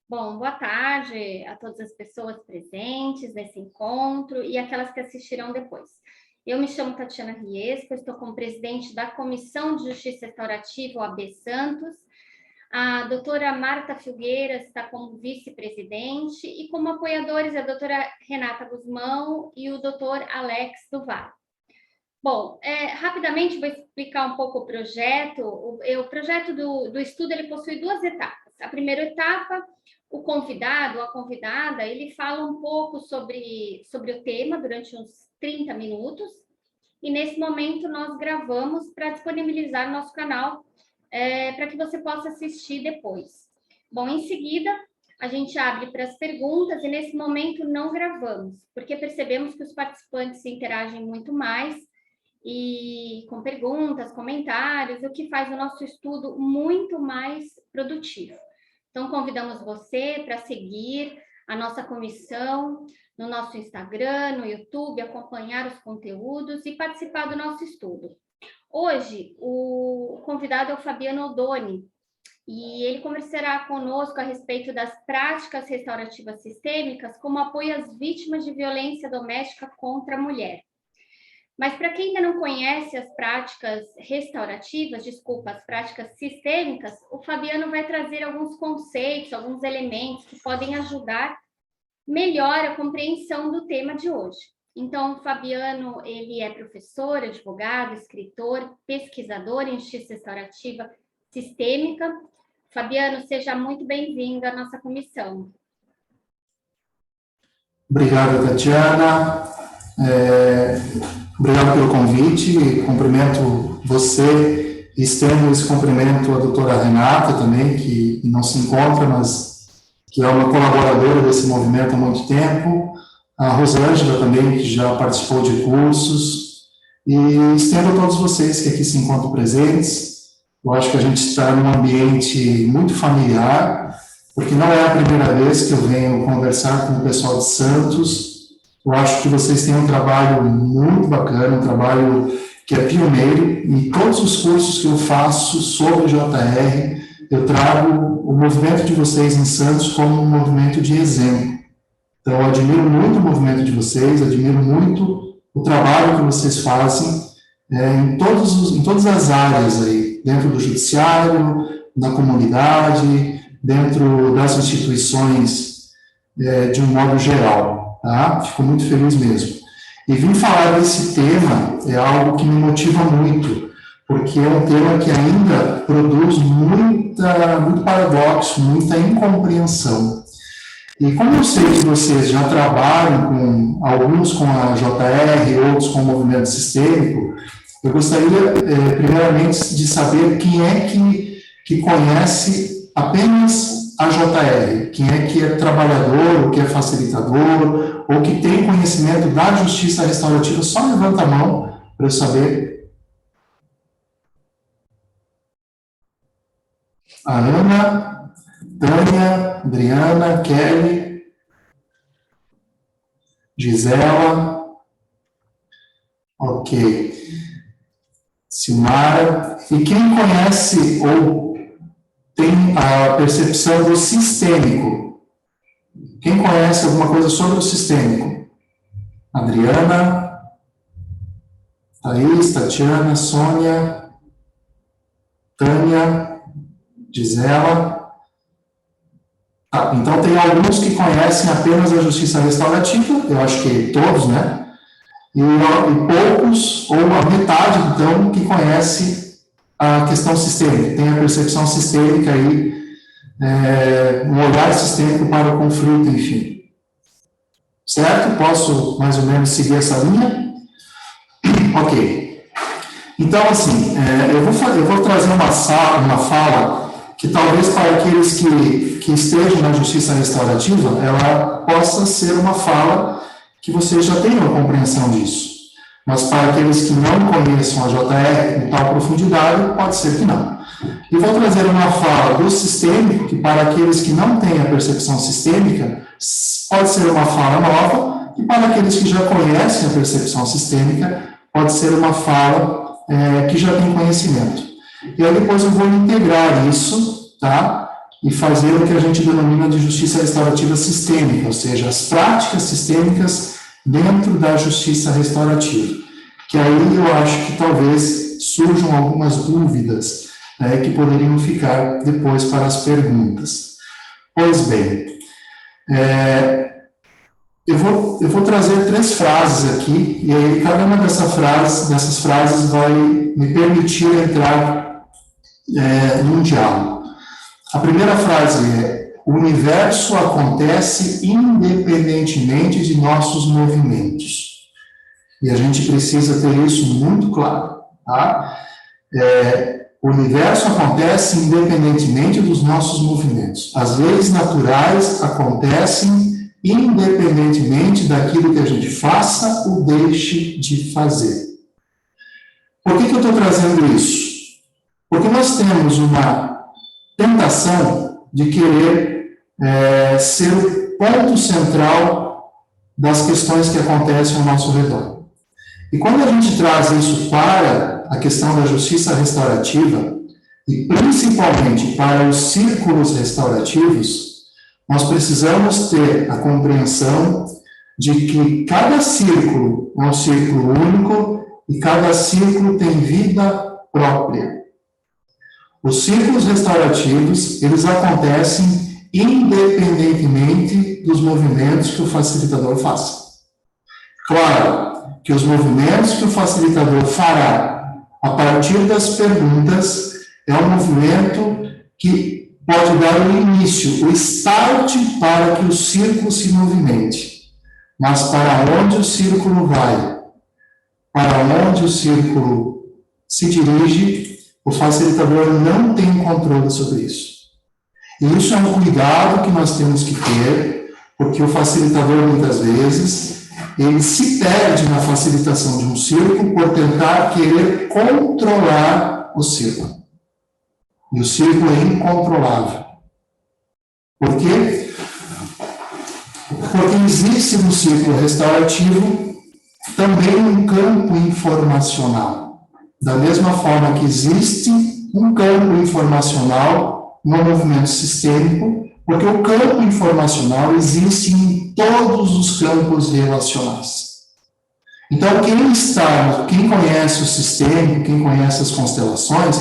Bom, boa tarde a todas as pessoas presentes nesse encontro e aquelas que assistirão depois. Eu me chamo Tatiana Riesco, estou como presidente da Comissão de Justiça Restaurativa, OAB Santos. A doutora Marta Filgueiras está como vice-presidente e como apoiadores a doutora Renata Guzmão e o doutor Alex do Vale. Bom, rapidamente vou explicar um pouco o projeto. O projeto do estudo ele possui duas etapas. A primeira etapa, o convidado, a convidada, ele fala um pouco sobre o tema durante uns 30 minutos, e nesse momento nós gravamos para disponibilizar no nosso canal, para que você possa assistir depois. Bom, em seguida, a gente abre para as perguntas, e nesse momento não gravamos, porque percebemos que os participantes interagem muito mais, e com perguntas, comentários, o que faz o nosso estudo muito mais produtivo. Então, convidamos você para seguir a nossa comissão no nosso Instagram, no YouTube, acompanhar os conteúdos e participar do nosso estudo. Hoje, o convidado é o Fabiano Oddoni, e ele conversará conosco a respeito das práticas restaurativas sistêmicas como apoio às vítimas de violência doméstica contra a mulher. Mas para quem ainda não conhece as práticas restaurativas, as práticas sistêmicas, o Fabiano vai trazer alguns conceitos, alguns elementos que podem ajudar melhor a compreensão do tema de hoje. Então, o Fabiano, ele é professor, advogado, escritor, pesquisador em justiça restaurativa sistêmica. Fabiano, seja muito bem-vindo à nossa comissão. Obrigado, Tatiana. Obrigado pelo convite, cumprimento você e estendo esse cumprimento à doutora Renata também, que não se encontra, mas que é uma colaboradora desse movimento há muito tempo, a Rosângela também, que já participou de cursos, e estendo a todos vocês que aqui se encontram presentes. Eu acho que a gente está num ambiente muito familiar, porque não é a primeira vez que eu venho conversar com o pessoal de Santos. Eu acho que vocês têm um trabalho muito bacana, um trabalho que é pioneiro. Em todos os cursos que eu faço sobre JR, eu trago o movimento de vocês em Santos como um movimento de exemplo. Então, eu admiro muito o movimento de vocês, admiro muito o trabalho que vocês fazem em todas as áreas aí, dentro do judiciário, na comunidade, dentro das instituições de um modo geral. Tá? Fico muito feliz mesmo. E vim falar desse tema é algo que me motiva muito, porque é um tema que ainda produz muito paradoxo, muita incompreensão. E como eu sei que vocês já trabalham alguns com a JR, outros com o movimento sistêmico, eu gostaria, primeiramente, de saber quem é que conhece apenas a JR, quem é que é trabalhador, ou que é facilitador, ou que tem conhecimento da justiça restaurativa, só levanta a mão para eu saber. A Ana, Tânia, Adriana, Kelly, Gisela, ok, Silmara, e quem conhece ou tem a percepção do sistêmico? Quem conhece alguma coisa sobre o sistêmico? Adriana, Thaís, Tatiana, Sônia, Tânia, Gisela. Tá, então tem alguns que conhecem apenas a justiça restaurativa, eu acho que todos, né? E poucos, ou a metade, então, que conhece a questão sistêmica, tem a percepção sistêmica aí, um olhar sistêmico para o conflito, enfim. Certo? Posso mais ou menos seguir essa linha? Ok. Então, assim, eu vou trazer uma fala que talvez para aqueles que estejam na justiça restaurativa, ela possa ser uma fala que vocês já tenham compreensão disso. Mas para aqueles que não conheçam a JR em tal profundidade, pode ser que não. E vou trazer uma fala do sistêmico, que para aqueles que não têm a percepção sistêmica, pode ser uma fala nova, e para aqueles que já conhecem a percepção sistêmica, pode ser uma fala que já tem conhecimento. E aí depois eu vou integrar isso, tá? e fazer o que a gente denomina de justiça restaurativa sistêmica, ou seja, as práticas sistêmicas dentro da justiça restaurativa. Que aí eu acho que talvez surjam algumas dúvidas, né, que poderiam ficar depois para as perguntas. Pois bem, eu vou trazer 3 frases aqui, e aí cada uma dessas frases vai me permitir entrar num diálogo. A primeira frase é: o universo acontece independentemente de nossos movimentos. E a gente precisa ter isso muito claro, tá? O universo acontece independentemente dos nossos movimentos. As leis naturais acontecem independentemente daquilo que a gente faça ou deixe de fazer. Por que eu estou trazendo isso? Porque nós temos uma tentação de querer ser o ponto central das questões que acontecem ao nosso redor. E quando a gente traz isso para a questão da justiça restaurativa, e principalmente para os círculos restaurativos, nós precisamos ter a compreensão de que cada círculo é um círculo único e cada círculo tem vida própria. Os círculos restaurativos, eles acontecem independentemente dos movimentos que o facilitador faça. Claro que os movimentos que o facilitador fará a partir das perguntas é um movimento que pode dar o início, o start para que o círculo se movimente. Mas para onde o círculo vai, para onde o círculo se dirige, o facilitador não tem controle sobre isso. E isso é um cuidado que nós temos que ter, porque o facilitador, muitas vezes, ele se perde na facilitação de um círculo por tentar querer controlar o círculo. E o círculo é incontrolável. Por quê? Porque existe no círculo restaurativo também um campo informacional. Da mesma forma que existe um campo informacional no movimento sistêmico, porque o campo informacional existe em todos os campos relacionais. Então, quem conhece o sistêmico, quem conhece as constelações,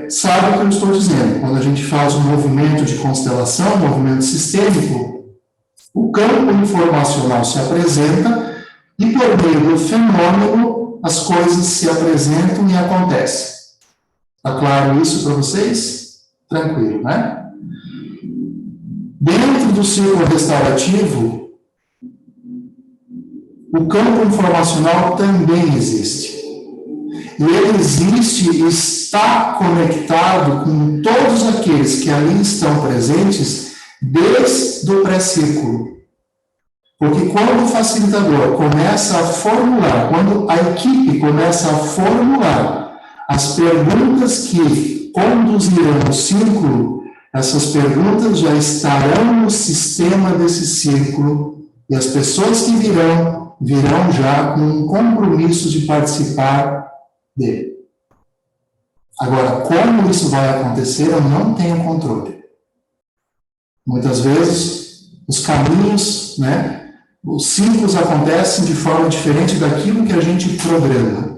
sabe o que eu estou dizendo. Quando a gente faz um movimento de constelação, um movimento sistêmico, o campo informacional se apresenta e, por meio do fenômeno, as coisas se apresentam e acontecem. Está claro isso para vocês? Tranquilo, né? Dentro do círculo restaurativo, o campo informacional também existe. E ele existe e está conectado com todos aqueles que ali estão presentes desde o pré-círculo. Porque quando o facilitador começa a formular, quando a equipe começa a formular as perguntas que conduzirão o círculo, essas perguntas já estarão no sistema desse círculo e as pessoas que virão já com um compromisso de participar dele. Agora, como isso vai acontecer, eu não tenho controle. Muitas vezes, os caminhos, os ciclos acontecem de forma diferente daquilo que a gente programa.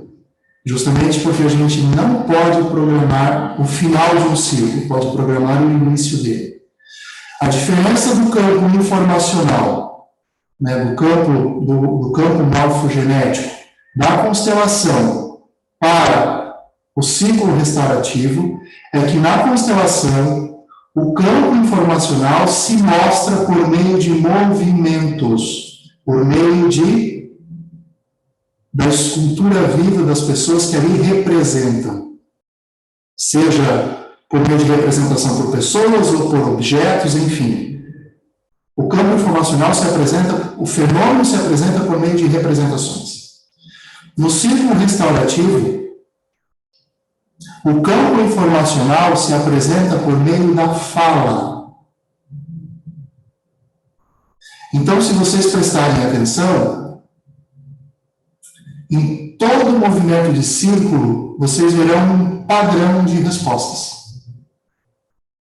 Justamente porque a gente não pode programar o final de um ciclo, pode programar o início dele. A diferença do campo informacional, do campo morfogenético, da constelação para o ciclo restaurativo, é que na constelação, o campo informacional se mostra por meio de movimentos, por meio da escultura viva das pessoas que ali representam. Seja por meio de representação por pessoas ou por objetos, enfim. O campo informacional o fenômeno se apresenta por meio de representações. No círculo restaurativo, o campo informacional se apresenta por meio da fala. Então, se vocês prestarem atenção, em todo movimento de círculo, vocês verão um padrão de respostas.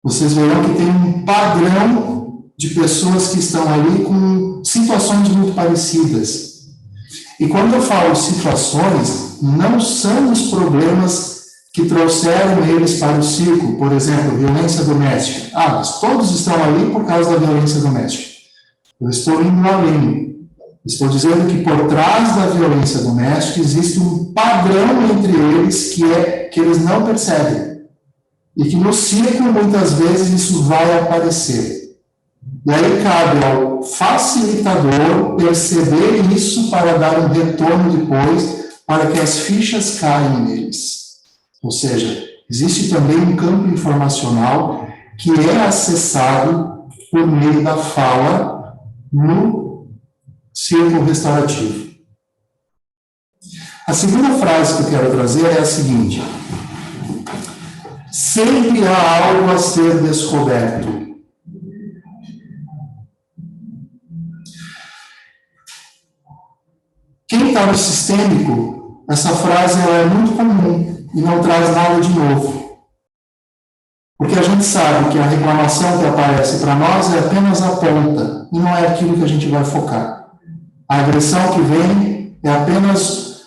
vocês verão que tem um padrão de pessoas que estão ali com situações muito parecidas. E quando eu falo situações, não são os problemas que trouxeram eles para o círculo, por exemplo, violência doméstica. Ah, mas todos estão ali por causa da violência doméstica. Eu estou indo além. Estou dizendo que por trás da violência doméstica existe um padrão entre eles que eles não percebem. E que no círculo, muitas vezes, isso vai aparecer. E aí cabe ao facilitador perceber isso para dar um retorno depois, para que as fichas caiam neles. Ou seja, existe também um campo informacional que é acessado por meio da fala no círculo restaurativo. A segunda frase que eu quero trazer é a seguinte: sempre há algo a ser descoberto. Quem está no sistêmico, essa frase é muito comum e não traz nada de novo. Porque a gente sabe que a reclamação que aparece para nós é apenas a ponta e não é aquilo que a gente vai focar. A agressão que vem é apenas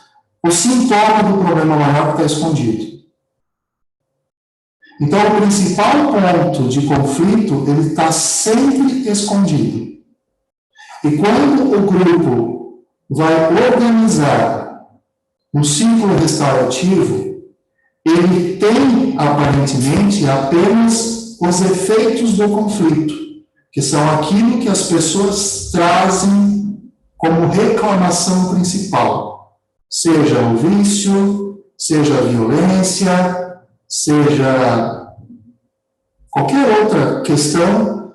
o sintoma do problema maior que está escondido. Então, o principal ponto de conflito, ele está sempre escondido. E quando o grupo vai organizar um círculo restaurativo, ele tem, aparentemente, apenas os efeitos do conflito, que são aquilo que as pessoas trazem como reclamação principal, seja o vício, seja a violência, seja qualquer outra questão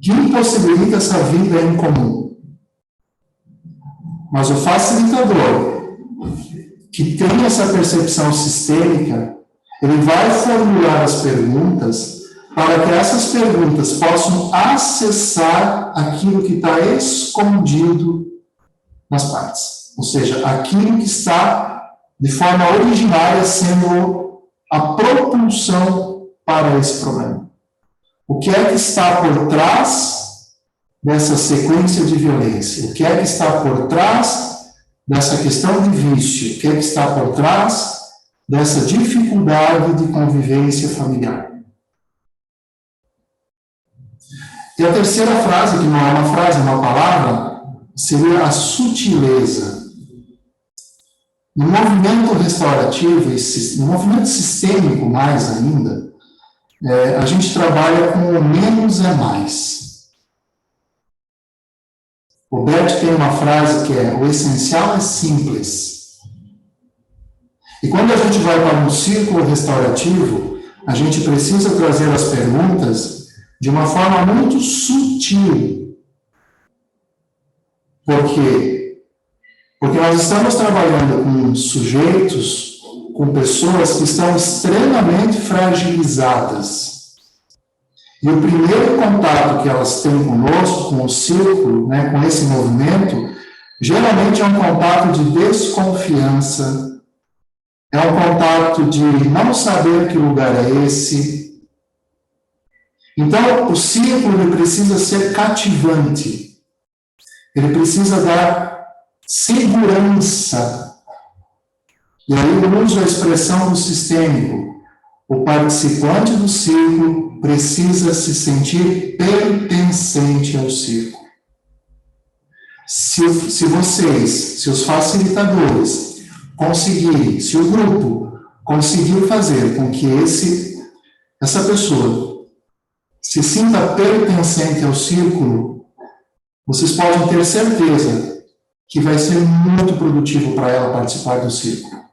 que impossibilita essa vida em comum. Mas o facilitador, que tem essa percepção sistêmica, ele vai formular as perguntas para que essas perguntas possam acessar aquilo que está escondido nas partes. Ou seja, aquilo que está, de forma originária, sendo a propulsão para esse problema. O que é que está por trás dessa sequência de violência? O que é que está por trás dessa questão de vício? O que é que está por trás dessa dificuldade de convivência familiar? E a terceira frase, que não é uma frase, é uma palavra, seria a sutileza. No movimento restaurativo, no movimento sistêmico mais ainda, a gente trabalha com o menos é mais. O Bert tem uma frase que é: o essencial é simples. E quando a gente vai para um círculo restaurativo, a gente precisa trazer as perguntas de uma forma muito sutil. Por quê? Porque nós estamos trabalhando com sujeitos, com pessoas que estão extremamente fragilizadas. E o primeiro contato que elas têm conosco, com o círculo, com esse movimento, geralmente é um contato de desconfiança, é um contato de não saber que lugar é esse. Então, o círculo ele precisa ser cativante, ele precisa dar segurança. E aí eu uso a expressão do sistêmico. O participante do círculo precisa se sentir pertencente ao círculo. Se vocês, se os facilitadores conseguirem, se o grupo conseguir fazer com que essa pessoa se sinta pertencente ao círculo, vocês podem ter certeza que vai ser muito produtivo para ela participar do círculo.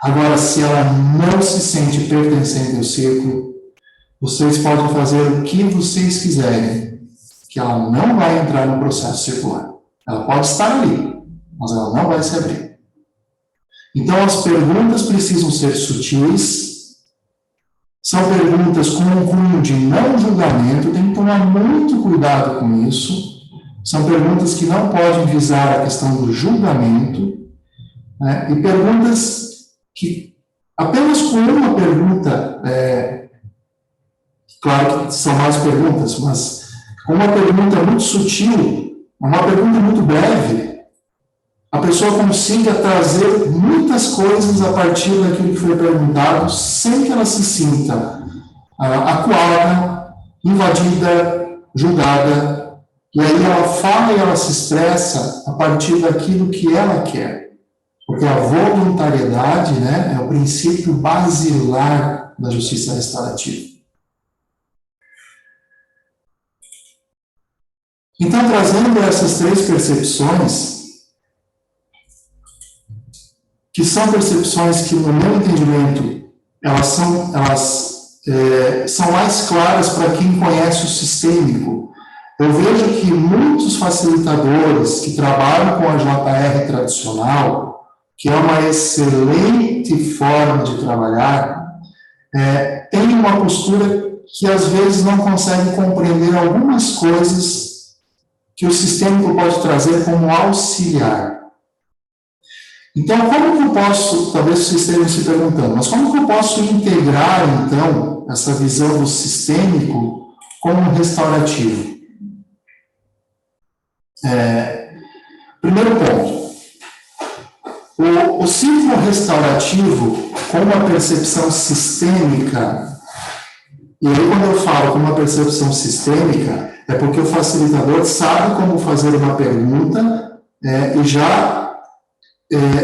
Agora, se ela não se sente pertencente ao círculo, vocês podem fazer o que vocês quiserem, que ela não vai entrar no processo circular. Ela pode estar ali, mas ela não vai se abrir. Então, as perguntas precisam ser sutis, são perguntas com um cunho de não julgamento, tem que tomar muito cuidado com isso. São perguntas que não podem visar a questão do julgamento, e perguntas que apenas com uma pergunta Claro que são mais perguntas, mas com uma pergunta muito sutil, uma pergunta muito breve, a pessoa consiga trazer muitas coisas a partir daquilo que foi perguntado, sem que ela se sinta acuada, invadida, julgada. E aí ela fala e ela se expressa a partir daquilo que ela quer. Porque a voluntariedade, né, é o princípio basilar da justiça restaurativa. Então, trazendo essas três percepções, que são percepções que, no meu entendimento, elas são mais claras para quem conhece o sistêmico. Eu vejo que muitos facilitadores que trabalham com a JR tradicional, que é uma excelente forma de trabalhar, têm uma postura que às vezes não consegue compreender algumas coisas que o sistêmico pode trazer como auxiliar. Então, como que eu posso, talvez vocês estejam se perguntando, mas como que eu posso integrar, então, essa visão do sistêmico como restaurativo? Primeiro ponto, o ciclo restaurativo com uma percepção sistêmica, e aí quando eu falo com uma percepção sistêmica, é porque o facilitador sabe como fazer uma pergunta e já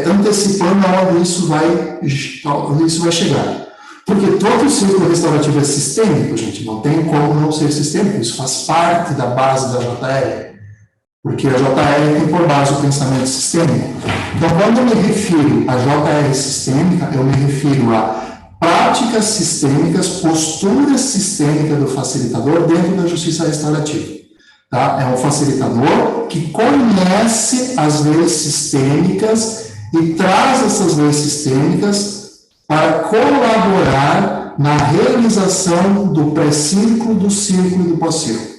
antecipando aonde isso vai chegar. Porque todo o ciclo restaurativo é sistêmico, gente, não tem como não ser sistêmico, isso faz parte da base da JR, porque a JR tem por base o pensamento sistêmico. Então, quando eu me refiro à JR sistêmica, eu me refiro a práticas sistêmicas, postura sistêmica do facilitador dentro da justiça restaurativa. Tá? É um facilitador que conhece as leis sistêmicas e traz essas leis sistêmicas para colaborar na realização do pré-círculo, do círculo e do pós-círculo.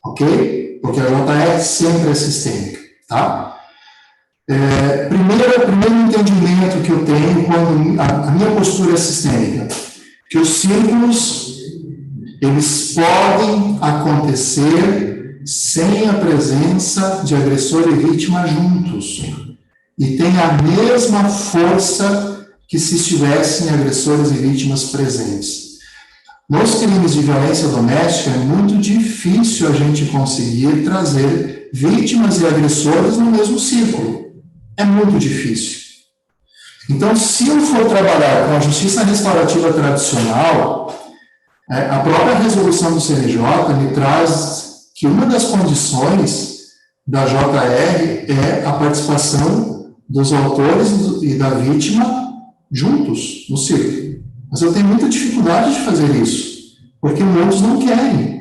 Ok? Porque a JR sempre é sistêmica. Tá? Primeiro entendimento que eu tenho quando a minha postura é sistêmica, que os círculos, eles podem acontecer sem a presença de agressor e vítima juntos, e tem a mesma força que se estivessem agressores e vítimas presentes. Nos crimes de violência doméstica, é muito difícil a gente conseguir trazer vítimas e agressores no mesmo círculo. É muito difícil. Então, se eu for trabalhar com a justiça restaurativa tradicional, a própria resolução do CNJ me traz que uma das condições da JR é a participação dos autores e da vítima juntos no círculo. Mas eu tenho muita dificuldade de fazer isso, porque muitos não querem.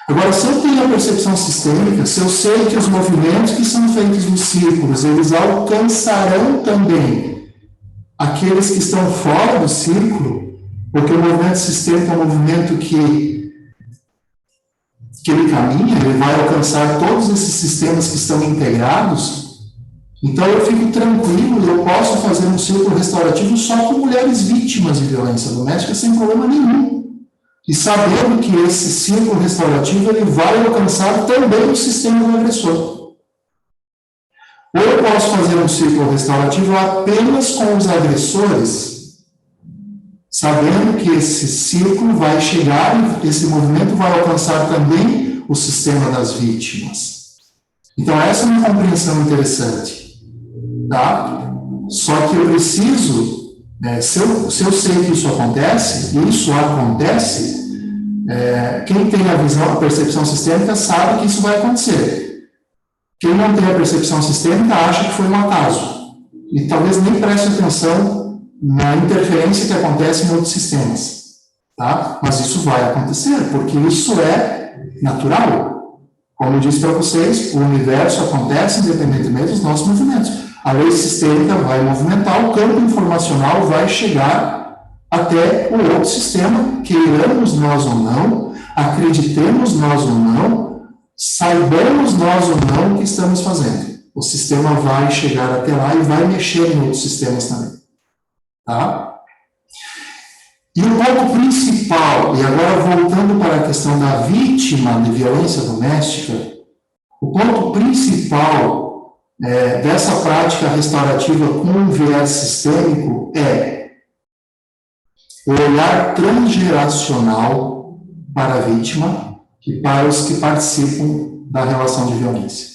Agora, se eu tenho a percepção sistêmica, se eu sei que os movimentos que são feitos nos círculos, eles alcançarão também aqueles que estão fora do círculo, porque o movimento sistêmico é um movimento que ele caminha, ele vai alcançar todos esses sistemas que estão integrados, então eu fico tranquilo, eu posso fazer um círculo restaurativo só com mulheres vítimas de violência doméstica sem problema nenhum. E sabendo que esse círculo restaurativo ele vai alcançar também o sistema do agressor. Ou eu posso fazer um círculo restaurativo apenas com os agressores, sabendo que esse círculo vai chegar, esse movimento vai alcançar também o sistema das vítimas. Então, essa é uma compreensão interessante. Tá? Só que eu preciso... se eu sei que isso acontece, quem tem a visão, a percepção sistêmica sabe que isso vai acontecer. Quem não tem a percepção sistêmica acha que foi um acaso. E talvez nem preste atenção na interferência que acontece em outros sistemas. Tá? Mas isso vai acontecer, porque isso é natural. Como eu disse para vocês, o universo acontece independentemente dos nossos movimentos. A lei sistêmica vai movimentar, o campo informacional vai chegar até o outro sistema, queiramos nós ou não, acreditemos nós ou não, saibamos nós ou não o que estamos fazendo. O sistema vai chegar até lá e vai mexer em outros sistemas também. Tá? E o ponto principal, e agora voltando para a questão da vítima de violência doméstica, o ponto principal dessa prática restaurativa com um viés sistêmico é o olhar transgeracional para a vítima e para os que participam da relação de violência.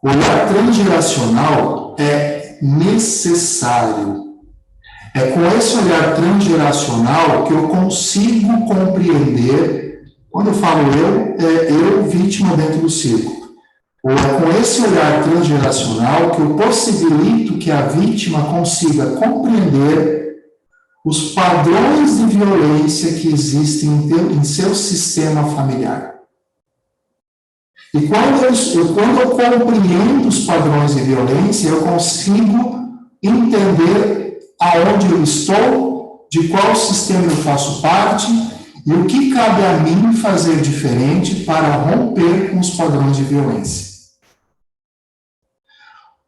O olhar transgeracional é necessário. É com esse olhar transgeracional que eu consigo compreender, quando eu falo eu vítima dentro do círculo. Ou é com esse olhar transgeracional que eu possibilito que a vítima consiga compreender os padrões de violência que existem em seu sistema familiar. E quando eu compreendo os padrões de violência, eu consigo entender aonde eu estou, de qual sistema eu faço parte e o que cabe a mim fazer diferente para romper com os padrões de violência.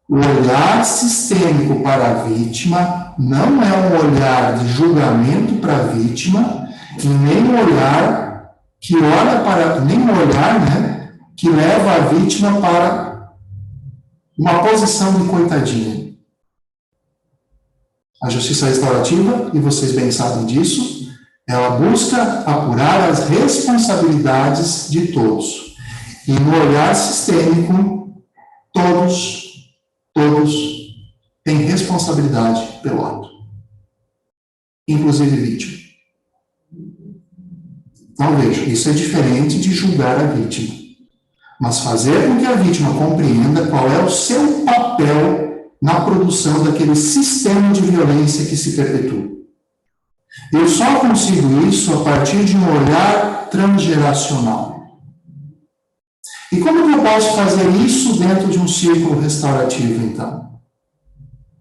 O olhar sistêmico para a vítima não é um olhar de julgamento para a vítima e nem um olhar que olha para, nem um olhar, que leva a vítima para uma posição de coitadinha. A justiça restaurativa, e vocês bem sabem disso, ela busca apurar as responsabilidades de todos. E no olhar sistêmico, todos têm responsabilidade pelo ato. Inclusive vítima. Então, veja, isso é diferente de julgar a vítima. Mas fazer com que a vítima compreenda qual é o seu papel na produção daquele sistema de violência que se perpetua. Eu só consigo isso a partir de um olhar transgeracional. E como que eu posso fazer isso dentro de um círculo restaurativo, então?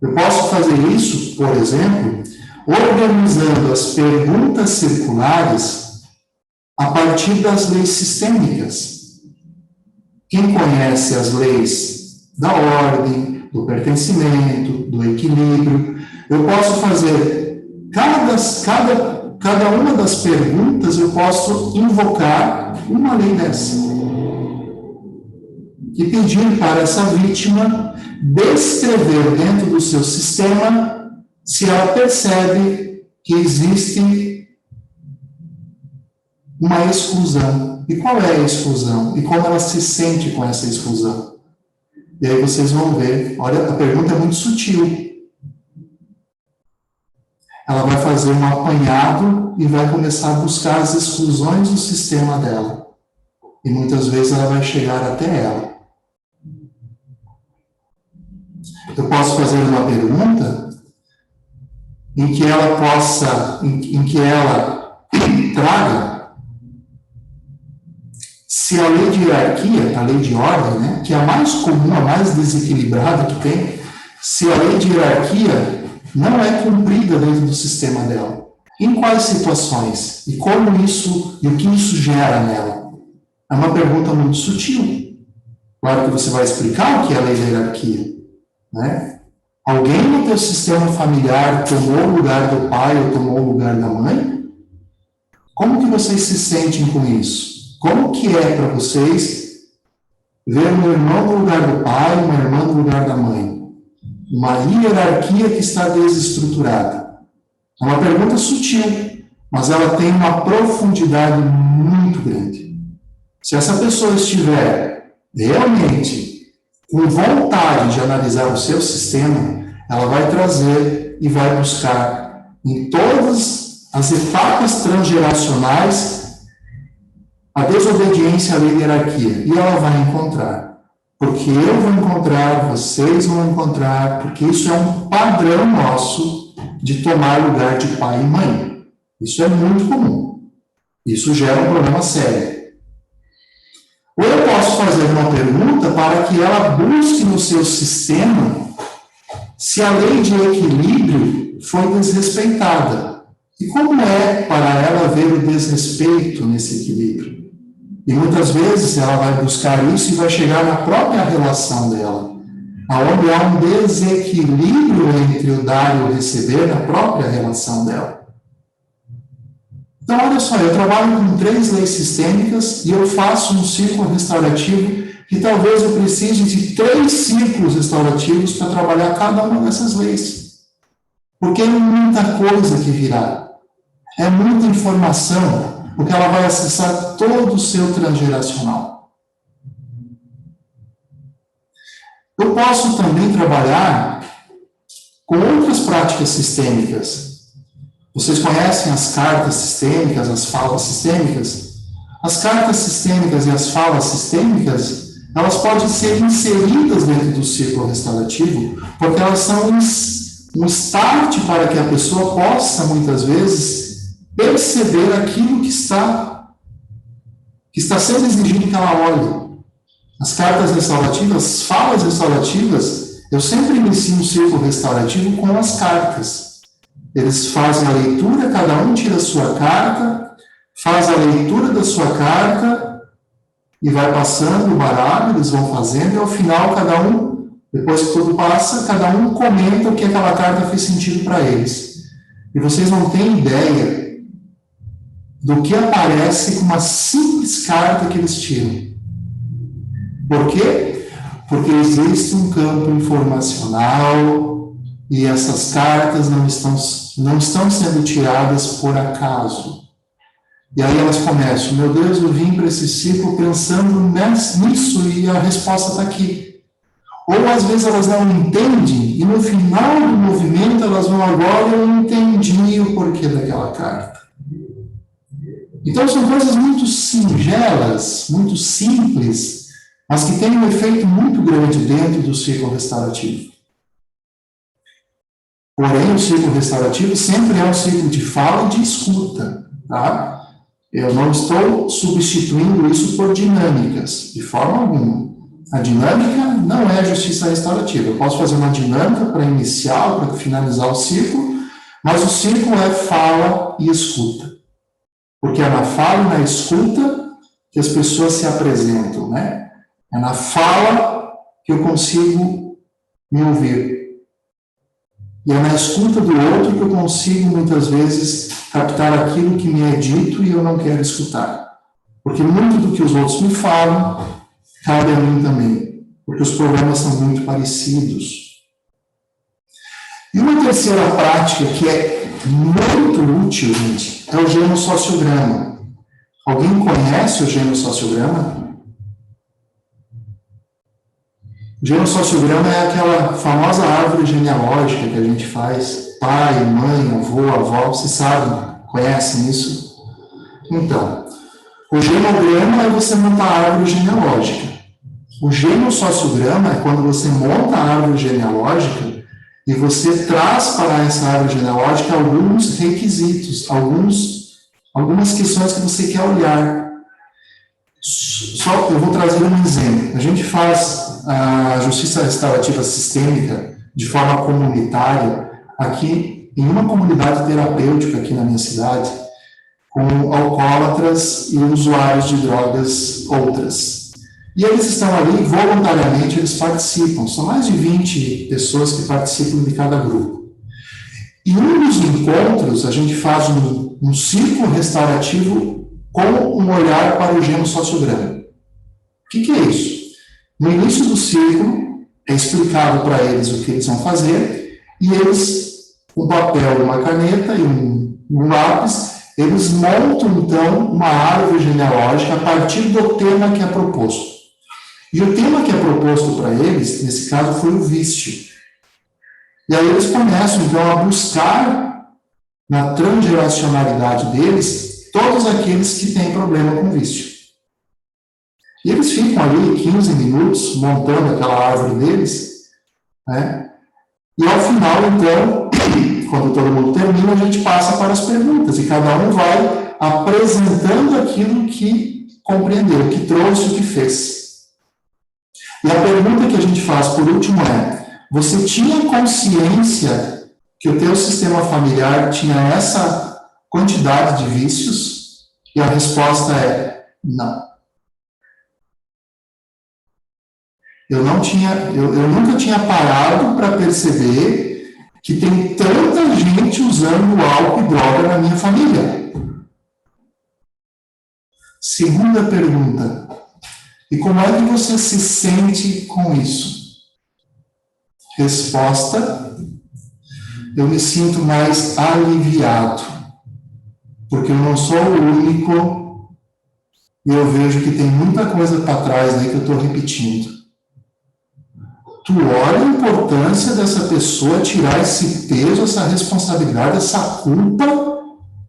Eu posso fazer isso, por exemplo, organizando as perguntas circulares a partir das leis sistêmicas. Quem conhece as leis da ordem, do pertencimento, do equilíbrio, eu posso fazer cada uma das perguntas, eu posso invocar uma lei dessa. E pedir para essa vítima descrever dentro do seu sistema se ela percebe que existe uma exclusão. E qual é a exclusão? E como ela se sente com essa exclusão? E aí vocês vão ver, olha, a pergunta é muito sutil. Ela vai fazer um apanhado e vai começar a buscar as exclusões do sistema dela. E muitas vezes ela vai chegar até ela. Eu posso fazer uma pergunta em que ela traga se a lei de hierarquia, a lei de ordem, né, que é a mais comum, a mais desequilibrada que tem, se a lei de hierarquia não é cumprida dentro do sistema dela. Em quais situações? E como isso, e o que isso gera nela? É uma pergunta muito sutil. Claro que você vai explicar o que é a lei de hierarquia, né? Alguém no teu sistema familiar tomou o lugar do pai ou tomou o lugar da mãe? Como que vocês se sentem com isso? Como que é para vocês ver um irmão no lugar do pai, uma irmã no lugar da mãe? Uma hierarquia que está desestruturada. É uma pergunta sutil, mas ela tem uma profundidade muito grande. Se essa pessoa estiver realmente com vontade de analisar o seu sistema, ela vai trazer e vai buscar em todas as etapas transgeracionais a desobediência à lei de hierarquia. E ela vai encontrar. Porque eu vou encontrar, vocês vão encontrar, porque isso é um padrão nosso de tomar lugar de pai e mãe. Isso é muito comum. Isso gera um problema sério. Ou eu posso fazer uma pergunta para que ela busque no seu sistema se a lei de equilíbrio foi desrespeitada. E como é para ela ver o desrespeito nesse equilíbrio? E muitas vezes ela vai buscar isso e vai chegar na própria relação dela, onde há um desequilíbrio entre o dar e o receber na própria relação dela. Então, olha só, eu trabalho com 3 leis sistêmicas e eu faço um círculo restaurativo que talvez eu precise de 3 círculos restaurativos para trabalhar cada uma dessas leis. Porque é muita coisa que virá. É muita informação, porque ela vai acessar todo o seu transgeracional. Eu posso também trabalhar com outras práticas sistêmicas. Vocês conhecem as cartas sistêmicas, as falas sistêmicas? As cartas sistêmicas e as falas sistêmicas, elas podem ser inseridas dentro do círculo restaurativo, porque elas são um start para que a pessoa possa, muitas vezes, perceber aquilo que está sendo exigido que ela olhe. As cartas restaurativas, as falas restaurativas, eu sempre inicio um círculo restaurativo com as cartas. Eles fazem a leitura, cada um tira a sua carta, faz a leitura da sua carta e vai passando o baralho, eles vão fazendo, e ao final cada um, depois que tudo passa, cada um comenta o que aquela carta fez sentido para eles. E vocês não têm ideia do que aparece com uma simples carta que eles tiram. Por quê? Porque existe um campo informacional e essas cartas não estão sendo tiradas por acaso. E aí elas começam, meu Deus, eu vim para esse ciclo pensando nisso e a resposta está aqui. Ou às vezes elas não entendem e no final do movimento elas vão agora, eu entendi o porquê daquela carta. Então são coisas muito singelas, muito simples, mas que têm um efeito muito grande dentro do ciclo restaurativo. Porém, o ciclo restaurativo sempre é um ciclo de fala e de escuta, tá? Eu não estou substituindo isso por dinâmicas, de forma alguma. A dinâmica não é justiça restaurativa. Eu posso fazer uma dinâmica para iniciar, para finalizar o ciclo, mas o ciclo é fala e escuta. Porque é na fala e na escuta que as pessoas se apresentam, né? É na fala que eu consigo me ouvir. E é na escuta do outro que eu consigo, muitas vezes, captar aquilo que me é dito e eu não quero escutar. Porque muito do que os outros me falam, cabe a mim também. Porque os problemas são muito parecidos. E uma terceira prática que é muito útil, gente, é o genossociograma. Alguém conhece o genossociograma? O genossociograma é aquela famosa árvore genealógica que a gente faz, pai, mãe, avô, avó, vocês sabem, conhecem isso? Então, o genograma é você montar a árvore genealógica. O genossociograma é quando você monta a árvore genealógica e você traz para essa árvore genealógica alguns requisitos, algumas questões que você quer olhar. Só eu vou trazer um exemplo. A gente faz a justiça restaurativa sistêmica de forma comunitária aqui em uma comunidade terapêutica aqui na minha cidade, com alcoólatras e usuários de drogas outras. E eles estão ali voluntariamente, eles participam. São mais de 20 pessoas que participam de cada grupo. E um dos encontros, a gente faz um círculo restaurativo com um olhar para o genossociograma. O que é isso? No início do ciclo, é explicado para eles o que eles vão fazer, e eles, um papel, uma caneta e um lápis, eles montam, então, uma árvore genealógica a partir do tema que é proposto. E o tema que é proposto para eles, nesse caso, foi o vício. E aí eles começam, então, a buscar, na transgeracionalidade deles, todos aqueles que têm problema com vício. E eles ficam ali 15 minutos montando aquela árvore deles, né? E ao final, então, quando todo mundo termina, a gente passa para as perguntas, e cada um vai apresentando aquilo que compreendeu, o que trouxe, o que fez. E a pergunta que a gente faz por último é: você tinha consciência que o teu sistema familiar tinha essa quantidade de vícios? E a resposta é não. Eu nunca tinha parado para perceber que tem tanta gente usando álcool e droga na minha família. Segunda pergunta: e como é que você se sente com isso? Resposta: eu me sinto mais aliviado, porque eu não sou o único e eu vejo que tem muita coisa para trás aí que eu estou repetindo. Tu olha a importância dessa pessoa tirar esse peso, essa responsabilidade, essa culpa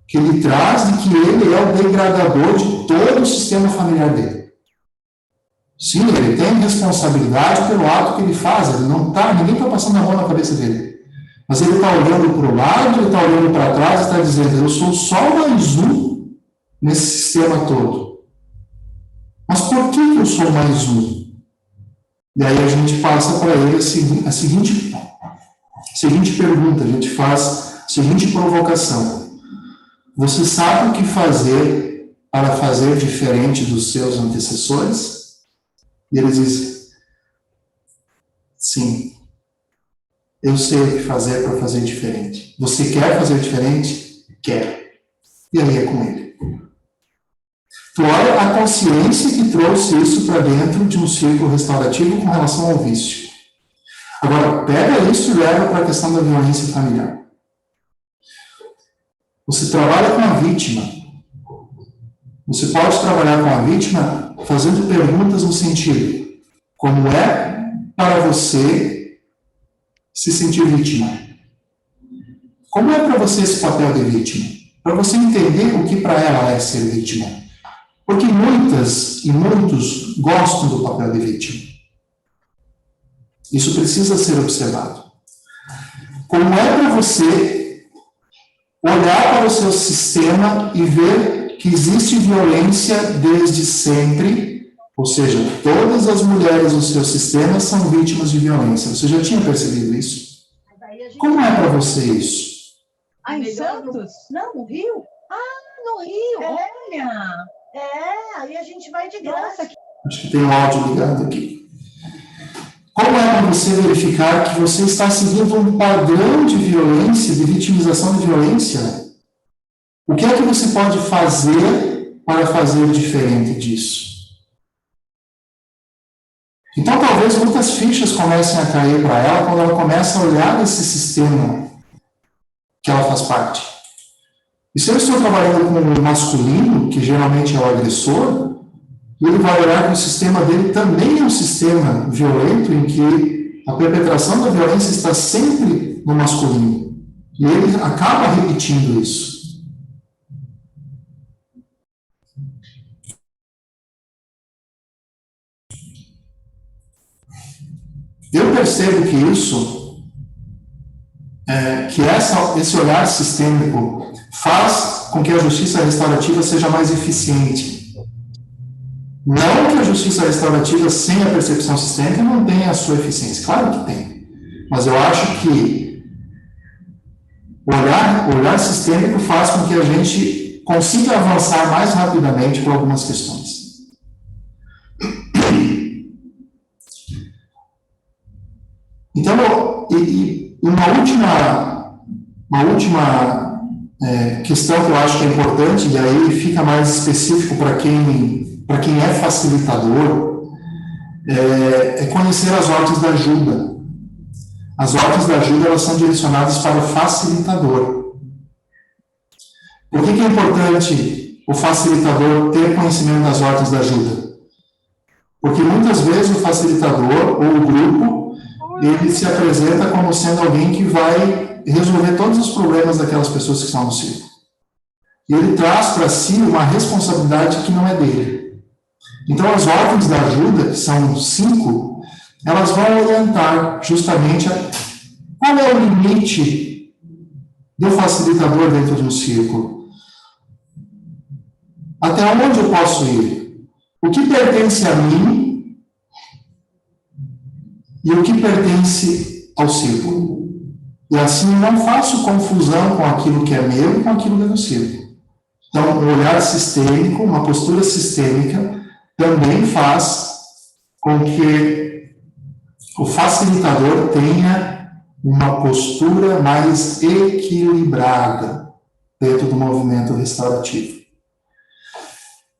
que ele traz de que ele é o degradador de todo o sistema familiar dele. Sim, ele tem responsabilidade pelo ato que ele faz, ele não tá, ninguém está passando a mão na cabeça dele. Mas ele está olhando para o lado, ele está olhando para trás e está dizendo: eu sou só mais um nesse sistema todo. Mas por que eu sou mais um? E aí a gente passa para ele a seguinte pergunta, a gente faz a seguinte provocação: você sabe o que fazer para fazer diferente dos seus antecessores? E ele diz: sim, eu sei o que fazer para fazer diferente. Você quer fazer diferente? Quero. E aí é com ele. Tu olha a consciência que trouxe isso para dentro de um círculo restaurativo com relação ao vício. Agora, pega isso e leva para a questão da violência familiar. Você trabalha com a vítima. Você pode trabalhar com a vítima fazendo perguntas no sentido: como é para você se sentir vítima? Como é para você esse papel de vítima? Para você entender o que para ela é ser vítima. Porque muitas e muitos gostam do papel de vítima. Isso precisa ser observado. Como é para você olhar para o seu sistema e ver que existe violência desde sempre, ou seja, todas as mulheres do seu sistema são vítimas de violência. Você já tinha percebido isso? Como é para você isso? Em Santos? Não, no Rio. No Rio, olha! Aí a gente vai de graça. Acho que tem um áudio ligado aqui. Como é para você verificar que você está seguindo um padrão de violência, de vitimização de violência? O que é que você pode fazer para fazer diferente disso? Então, talvez muitas fichas comecem a cair para ela quando ela começa a olhar esse sistema que ela faz parte. E se eu estou trabalhando com o masculino, que geralmente é o agressor, ele vai olhar que o sistema dele também é um sistema violento, em que a perpetração da violência está sempre no masculino. E ele acaba repetindo isso. Eu percebo que isso, esse olhar sistêmico faz com que a justiça restaurativa seja mais eficiente. Não que a justiça restaurativa sem a percepção sistêmica não tenha a sua eficiência, claro que tem. Mas eu acho que o olhar sistêmico faz com que a gente consiga avançar mais rapidamente por algumas questões. Então, uma última questão que eu acho que é importante, e aí fica mais específico para quem é facilitador, é conhecer as ordens da ajuda. As ordens da ajuda, elas são direcionadas para o facilitador. Por que é importante o facilitador ter conhecimento das ordens da ajuda? Porque muitas vezes o facilitador ou o grupo, ele se apresenta como sendo alguém que vai resolver todos os problemas daquelas pessoas que estão no círculo. E ele traz para si uma responsabilidade que não é dele. Então, as ordens da ajuda, que são 5, elas vão orientar justamente qual é o limite do facilitador dentro de um círculo. Até onde eu posso ir? O que pertence a mim e o que pertence ao círculo. E assim eu não faço confusão com aquilo que é meu e com aquilo que é do círculo. Então, um olhar sistêmico, uma postura sistêmica, também faz com que o facilitador tenha uma postura mais equilibrada dentro do movimento restaurativo.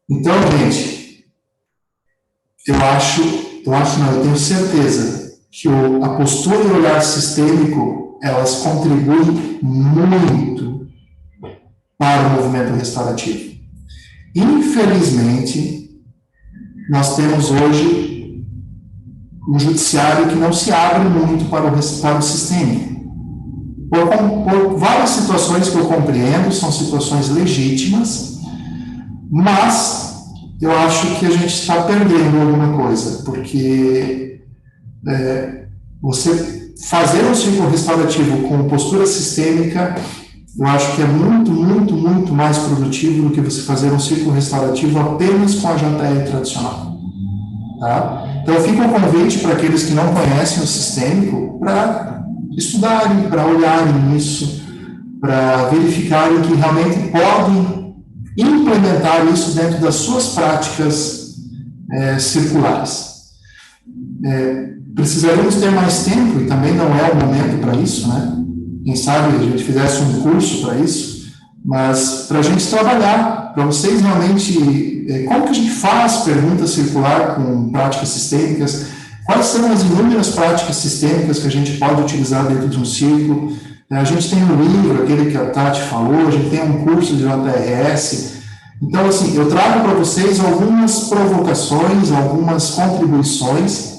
Então, gente, eu tenho certeza que a postura e o olhar sistêmico, elas contribuem muito para o movimento restaurativo. Infelizmente, nós temos hoje um judiciário que não se abre muito para o sistêmico. Por várias situações que eu compreendo, são situações legítimas, mas eu acho que a gente está perdendo alguma coisa, porque você fazer um ciclo restaurativo com postura sistêmica, eu acho que é muito, muito, muito mais produtivo do que você fazer um ciclo restaurativo apenas com a JR tradicional. Tá? Então, fica um convite para aqueles que não conhecem o sistêmico para estudarem, para olharem nisso, para verificarem que realmente podem implementar isso dentro das suas práticas circulares. Precisaremos ter mais tempo, e também não é o momento para isso, né? Quem sabe a gente fizesse um curso para isso, mas para a gente trabalhar, para vocês realmente, como que a gente faz pergunta circular com práticas sistêmicas, quais são as inúmeras práticas sistêmicas que a gente pode utilizar dentro de um ciclo. A gente tem um livro, aquele que a Tati falou, a gente tem um curso de JRS. Então, assim, eu trago para vocês algumas provocações, algumas contribuições,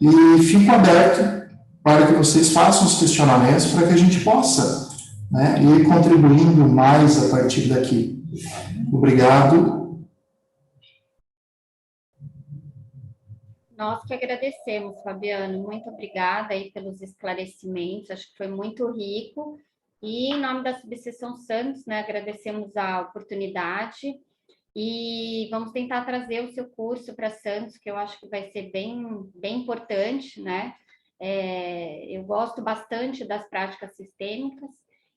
e fico aberto para que vocês façam os questionamentos para que a gente possa, né, ir contribuindo mais a partir daqui. Obrigado. Nós que agradecemos, Fabiano. Muito obrigada aí pelos esclarecimentos, acho que foi muito rico. E em nome da Subseção Santos, né, agradecemos a oportunidade e vamos tentar trazer o seu curso para Santos, que eu acho que vai ser bem, bem importante, né? Eu gosto bastante das práticas sistêmicas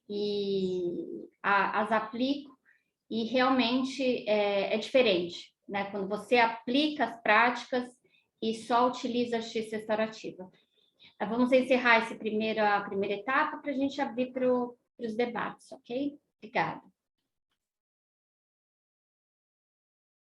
e as aplico, e realmente é diferente, né? Quando você aplica as práticas e só utiliza a justiça restaurativa. Vamos encerrar a primeira etapa para a gente abrir para os debates, ok? Obrigada.